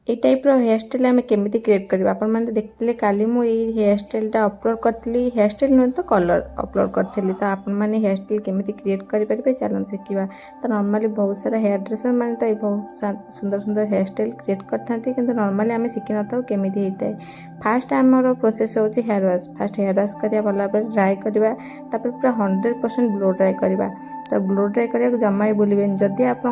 এই type hair style आम केमी क्रिएट करवा आपने देखते काली मुझे हेयर स्टाइलटा अपलोड करी हेयर स्टाइल नुहे तो कलर अपलोड करी तो आपने हेयर स्टाइल केमी क्रिएट करेंगे चलन शिखा। तो नॉर्मली बहुत सारा हेयर ड्रेसर मैंने तो बहुत सुंदर सुंदर हेयर स्टाइल क्रिएट करते कि नॉर्मली आम शिखी न था केमी होता है। फास्ट आमर प्रोसेस हो hair wash fast hair wash करा भला ड्राए करवा पूरा 100% ब्लो ड्राए करवा। तो ब्लो ड्राए करा जमा ही भूलें जदि आप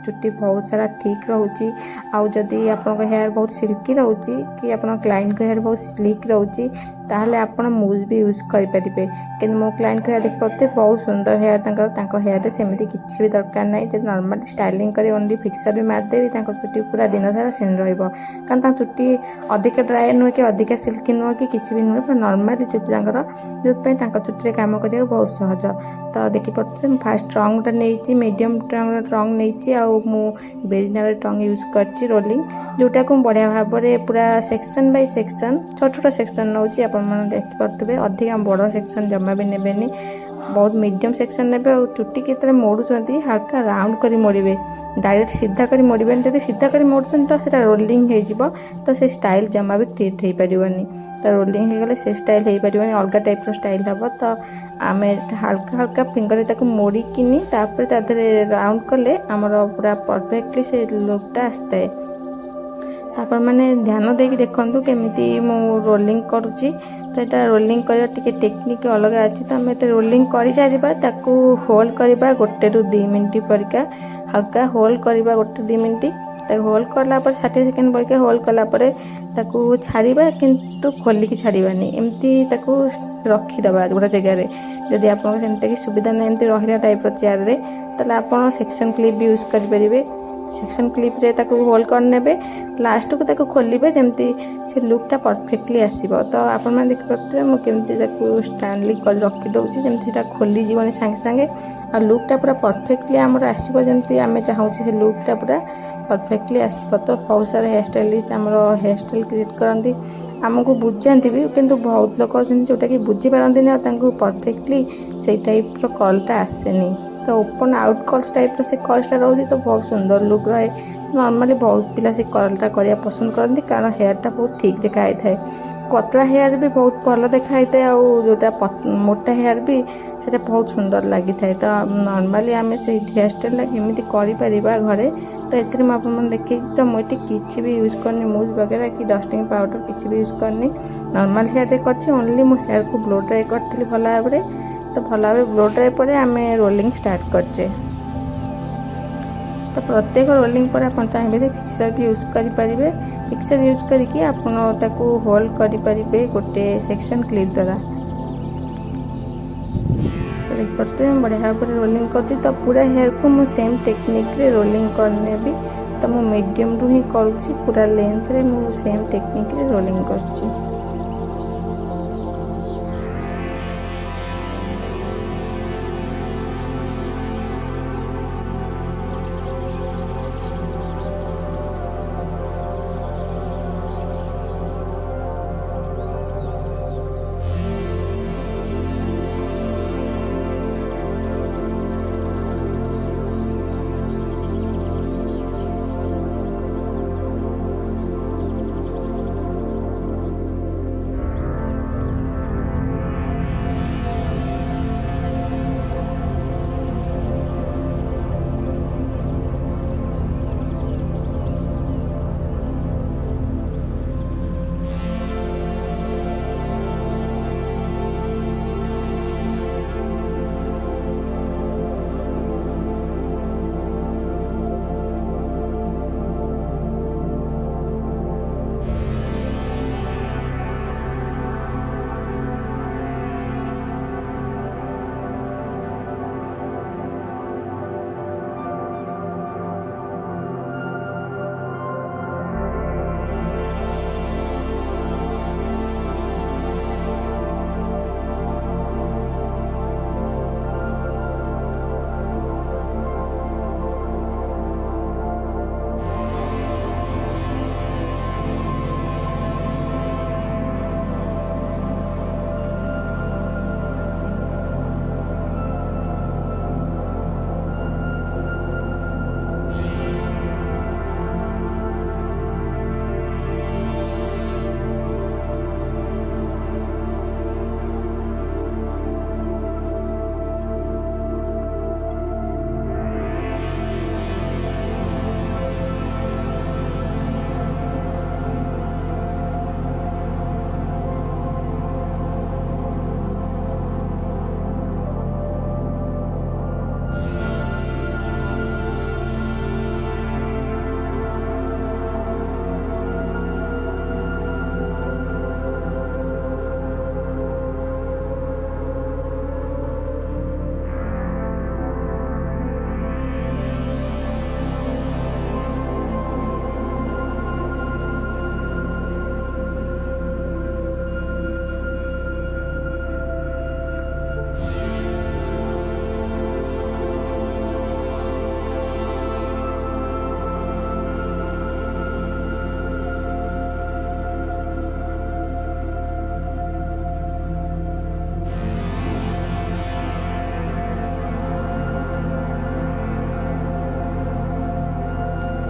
चुट्टी बहुत सारा थिक रोचे आउ जदि आप हेयर बहुत सिल्की रोचे कि आप क्लाइंट हेयर बहुत स्लिक रोचे ताहले आपण मूव भी यूज करेंगे कि मो क्लाइंट हेयर देखिए पाते बहुत सुंदर हेयर हेयर सेमती किसी भी दरकार ना जब नॉर्मली स्टाइलिंग कर ओनली फिक्सर भी मारदेवी चुट्टी पूरा दिन सारा सेम कारण चुट्टी अधिक ड्राए नुहे कि अधिक सिल्की नुह कि किसी भी नुहे पूरा नॉर्मली चुट्टी जो चुट्टी काम करा बहुत सहज। तो देखिए फास्ट रंगटा नहीं मीडियम रंग नहीं बेरिनार टंग यूज कर रोलिंग जोटा को बढ़िया भाव में पूरा सेक्शन बाय सेक्शन छोट छोट सेक्शन नौ देखिपे अधिक बड़ सेक्शन जमा भी नेबेनी बहुत मीडियम सेक्शन ने और चुट्टी के मोड़ुंट हल्का राउंड कर मोड़े डायरेक्ट सीधा कर मोड़े जब सीधा कर मोड़ुंट तो सीटा रोलिंग हो तो से स्टाइल जमा भी क्रिएट हो पारनी। तो रोलिंग हो गले से स्टाइल हो पारनी अलग टाइप स्टाइल हम। तो आम हल्का हल्का फिंगर ताको मोड़िकी राउंड कले आमर पूरा परफेक्टली से लुकटा आसता है। तो आप मैंने ध्यान देकी देखूँ केमी मु रोलिंग करुच्ची। तो यहाँ रोलिंग कर टेक्निक अलग अच्छी। तो आम रोलिंग कर सारा होल्ड करवा 1 ରୁ 2 मिनट परिका हल्का होल्ड करवा 1 ରୁ 2 मिनट होल्ड कलापर 60 सेकेंड परिका होल्ड कलापर छाड़ा किंतु खोलिकी छाड़ानी एमती रखीदे गोटे जगार जदि आपकी सुविधा ना एमती रहा टाइप चेयर ताला आप सेक्शन क्लिप भी यूज करेंगे। सेक्शन क्लिप रे ताको होल्ड करने लास्ट को ताको खोलिबे जेमती से लुकटा परफेक्टली आसीबो। तो आपण मैंने देखिए मुझे केमती स्टैंडली कर रखी दूसरी जमीन खोली जीवन सांगे सांगे आ लुकटा पूरा परफेक्टली आमर आसो जमी आम चाहूँ से लुकटा पूरा परफेक्टली आसो। तो बहुत सारा हेयर स्टाइलिस्ट आमर हेयर स्टाइल क्रिएट करती आमको बुझाती भी किंतु बहुत लोग अच्छे जोटा कि बुझीपारती परफेक्टली से टाइप कर्लटा आसेनी। तो ओपन आउट कर्ल्स टाइप से कर्ल्सटा रोचे तो बहुत सुंदर लुक रहे। नॉर्मली बहुत पिला से कर्लटा करने पसंद करती कारण हेयरटा बहुत ठीक देखाई थाए पतला हेयर भी बहुत भल देखाई थाए जोटा मोटा हेयर भी से बहुत सुंदर लगी थाए। तो नॉर्मली आम से हेयर स्टाइल केमी कर घरे तो ये मुझे देखी तो मुझे किसी भी यूज करनी मूज वगैरह कि डस्टिंग पाउडर किसी भी यूज करनी नॉर्मल हेयर कर ओनली मु हेयर को ब्लो ड्राई करी भल भाव में। तो भल भाव ब्लो ड्राई पर आम रोलिंग स्टार्ट करचे। तो प्रत्येक रोलिंग पर आप चाहिए फिक्सर भी यूज करेंगे फिक्सर यूज करके आप होल्ड करेंगे गोटे सेक्शन क्लिप द्वारा। तो देखते हैं बढ़िया भाव में रोलिंग कर तो पूरा हेयर को मुझे सेम टेक्निक रे रोलिंग करने भी तो मु मीडियम रू ही करुँची पूरा लेंथ रे मु सेम टेक्निक रे रोलिंग कर।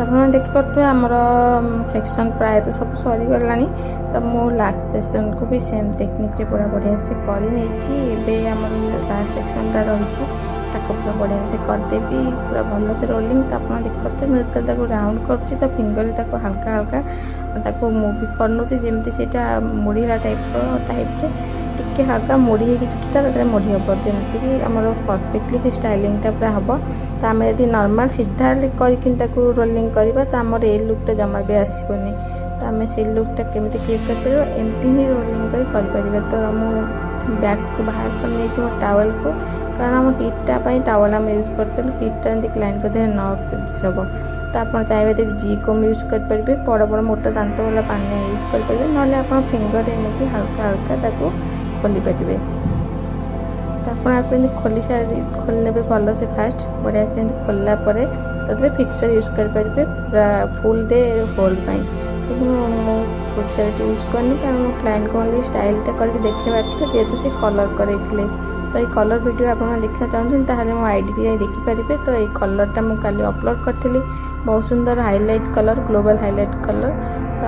ଆପଣମାନେ ଦେଖିପାରୁଥିବେ ଆମର ସେକ୍ସନ୍ ପ୍ରାୟତଃ ସବୁ ସରିଗଲାଣି। ତ ମୁଁ ଲାଷ୍ଟ ସେକ୍ସନ୍କୁ ବି ସେମ୍ ଟେକ୍ନିକ୍ରେ ପୁରା ବଢ଼ିଆ ସେ କରି ନେଇଛି। ଏବେ ଆମର ଲାଷ୍ଟ ସେକ୍ସନ୍ଟା ରହିଛି ତାକୁ ପୁରା ବଢ଼ିଆ ସେ କରିଦେବି ପୁରା ଭଲସେ ରୋଲିଂ। ତ ଆପଣ ଦେଖିପାରୁଥିବେ ମୁଁ ଯେତେବେଳେ ତାକୁ ରାଉଣ୍ଡ କରୁଛି ତ ଫିଙ୍ଗରରେ ତାକୁ ହାଲକା ହାଲକା ତାକୁ ମୁଭି କରିନେଉଛି ଯେମିତି ସେଇଟା ମୁଡ଼ିଲା ଟାଇପ୍ରେ ଟିକେ ହାଲକା ମୋଡ଼ି ହେଇକି ଚୁଟିଟା ତାପରେ ମୋଡ଼ି ହେବ, ଯେମିତିକି ଆମର ପରଫେକ୍ଟଲି ସେ ଷ୍ଟାଇଲିଂଟା ପୁରା ହେବ। ତ ଆମେ ଯଦି ନର୍ମାଲ ସିଧା କରିକି ତାକୁ ରୋଲିଂ କରିବା ତ ଆମର ଏଇ ଲୁକ୍ଟା ଜମା ବି ଆସିବନି। ତ ଆମେ ସେଇ ଲୁକ୍ଟା କେମିତି କ୍ରିଏଟ୍ କରିପାରିବା, ଏମିତି ହିଁ ରୋଲିଂ କରି କରିପାରିବା। ତ ମୁଁ ବ୍ୟାଗ୍କୁ ବାହାର କରି ନେଇଛି ମୋ ଟାୱେଲ୍କୁ, କାରଣ ଆମ ହିଟ୍ଟା ପାଇଁ ଟାୱେଲ୍ ଆମେ ୟୁଜ୍ କରିଦେଲୁ, ହିଟ୍ଟା ଏମିତି କ୍ଲାଇଣ୍ଟଙ୍କ ଦେହରେ ନ ହେବ। ତ ଆପଣ ଚାହିଁବେ ଯଦି ଜିକମ୍ ୟୁଜ୍ କରିପାରିବେ, ବଡ଼ ବଡ଼ ମୋଟା ଦାନ୍ତ ବାଲା ପାନିଆ ୟୁଜ୍ କରିପାରିବେ, ନହେଲେ ଆପଣ ଫିଙ୍ଗରରେ ଏମିତି ହାଲକା ହାଲକା ତାକୁ ଖୋଲି ପାରିବେ। ତ ଆପଣ ଆକୁ ଏମିତି ଖୋଲି ନେବେ ଭଲସେ ଫାଷ୍ଟ ବଢ଼ିଆ ସେ ଏମିତି ଖୋଲିଲା ପରେ ତାଦେହରେ ଫିକ୍ସର ୟୁଜ୍ କରିପାରିବେ ପୁରା ଫୁଲ୍ ଡେ ହୋଲ୍ ପାଇଁ। କିନ୍ତୁ ମୁଁ ଫିକ୍ସର ୟୁଜ୍ କରିନି, କାରଣ ମୋ କ୍ଲାଇଣ୍ଟକୁ ଓନ୍ଲି ଷ୍ଟାଇଲ୍ଟା କରିକି ଦେଖେଇବାର ଥିଲା, ଯେହେତୁ ସେ କଲର୍ କରେଇଥିଲେ। ତ ଏଇ କଲର୍ ଭିଡ଼ିଓ ଆପଣମାନେ ଦେଖିବାକୁ ଚାହୁଁଛନ୍ତି ତାହେଲେ ମୋ ଆଇଡ଼ିକି ଯାଇ ଦେଖିପାରିବେ। ତ ଏଇ କଲର୍ଟା ମୁଁ କାଲି ଅପଲୋଡ଼ କରିଥିଲି, ବହୁତ ସୁନ୍ଦର highlight colour, global highlight colour. ତ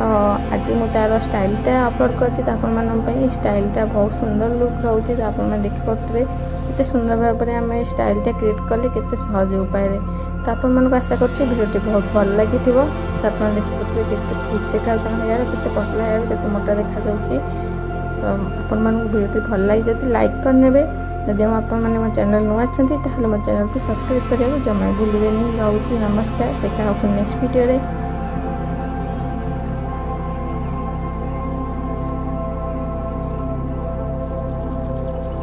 ଆଜି ମୁଁ ତା'ର ଷ୍ଟାଇଲ୍ଟା ଅପଲୋଡ଼ କରିଛି ତ ଆପଣମାନଙ୍କ ପାଇଁ। ଏ ଷ୍ଟାଇଲ୍ଟା ବହୁତ ସୁନ୍ଦର ଲୁକ୍ ରହୁଛି, ତ ଆପଣମାନେ ଦେଖିପାରୁଥିବେ କେତେ ସୁନ୍ଦର ଭାବରେ ଆମେ ଷ୍ଟାଇଲ୍ଟା କ୍ରିଏଟ୍ କଲେ କେତେ ସହଜ ଉପାୟରେ। ତ ଆପଣମାନଙ୍କୁ ଆଶା କରୁଛି ଭିଡ଼ିଓଟି ବହୁତ ଭଲ ଲାଗିଥିବ। ତ ଆପଣ ଦେଖିପାରୁଥିବେ କେତେ ଠିକ୍ ଦେଖାଯାଉଛି ତାଙ୍କ ହେୟାର, କେତେ ପତଳା ହେୟାର, କେତେ ମୋଟା ଦେଖାଯାଉଛି। ତ ଆପଣମାନଙ୍କୁ ଭିଡ଼ିଓଟି ଭଲ ଲାଗି ଯଦି ଲାଇକ୍ କରିନେବେ। ଯଦି ଆପଣମାନେ ମୋ ଚ୍ୟାନେଲ୍ ନୂଆ ଅଛନ୍ତି ତାହେଲେ ମୋ ଚ୍ୟାନେଲ୍କୁ ସବସ୍କ୍ରାଇବ୍ କରିବାକୁ ଜମା ଭୁଲିବେନି। ରହୁଛି, ନମସ୍କାର, ଦେଖା ହେବ ନେକ୍ସଟ ଭିଡ଼ିଓରେ।